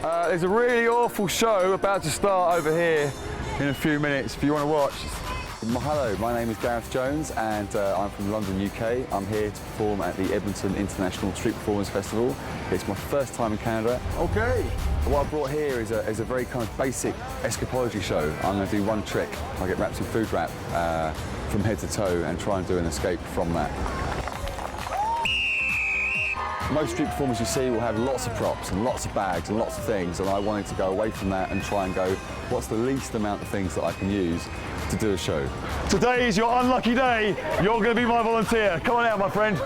There's a really awful show about to start over here in a few minutes if you want to watch. Hello, my name is Gareth Jones and I'm from London, UK. I'm here to perform at the Edmonton International Street Performance Festival. It's my first time in Canada. Okay. What I brought here is a very kind of basic escapology show. I'm going to do one trick. I'll get wrapped in food wrap from head to toe and try and do an escape from that. Most street performers you see will have lots of props and lots of bags and lots of things, and I wanted to go away from that and try and go, what's the least amount of things that I can use to do a show? Today is your unlucky day. You're going to be my volunteer. Come on out, my friend.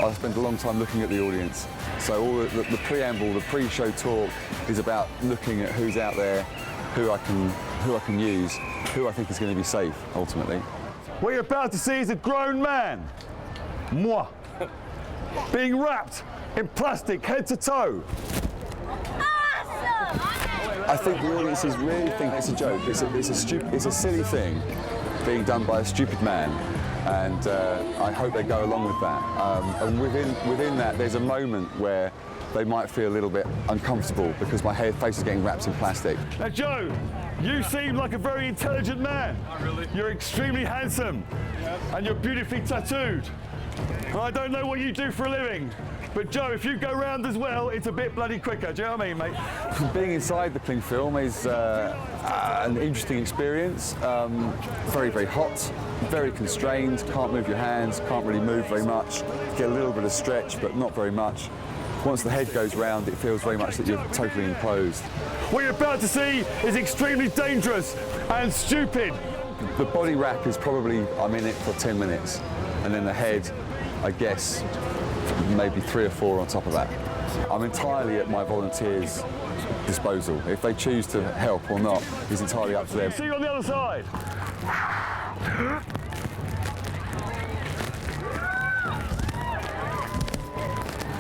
I spent a long time looking at the audience, so all the preamble, the pre-show talk is about looking at who's out there, who I can use, who I think is going to be safe, ultimately. What you're about to see is a grown man, moi, being wrapped in plastic head to toe. I think the audiences really think it's a joke. It's a silly thing being done by a stupid man, and I hope they go along with that. And within that, there's a moment where they might feel a little bit uncomfortable because my face is getting wrapped in plastic. Now, Joe, you seem like a very intelligent man. Not really. You're extremely handsome, and you're beautifully tattooed. And I don't know what you do for a living, but Joe, if you go round as well, it's a bit bloody quicker. Do you know what I mean, mate? Being inside the cling film is an interesting experience. Very, very hot, very constrained, can't move your hands, can't really move very much. Get a little bit of stretch, but not very much. Once the head goes round, it feels very much that you're totally enclosed. What you're about to see is extremely dangerous and stupid. The body wrap is probably, I'm in it for 10 minutes, and then the head, I guess, maybe 3 or 4 on top of that. I'm entirely at my volunteers' disposal. If they choose to help or not is entirely up to them. See you on the other side.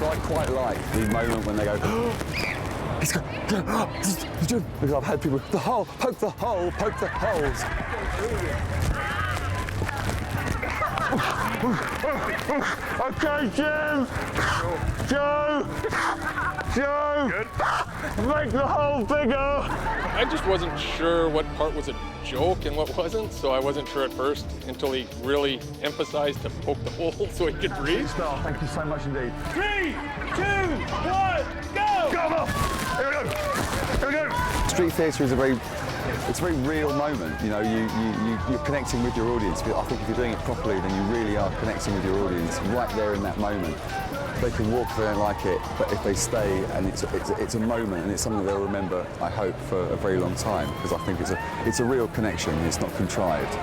I quite like the moment when they go, he's going, because I've had people, the hole, poke the hole, poke the holes. Okay, Jim. Joe. Good. Make the hole bigger. I just wasn't sure what part was a joke and what wasn't, so I wasn't sure at first until he really emphasized to poke the hole so he could breathe. Star, thank you so much indeed. 3, 2, 1, go! Go off! Here we go. Here we go. Street theatre is a very real moment. You know, you're connecting with your audience. I think if you're doing it properly, then you really are connecting with your audience right there in that moment. They can walk if they don't like it, but if they stay, and it's a moment, and it's something they'll remember, I hope, for a very long time, because I think it's a real connection. It's not contrived.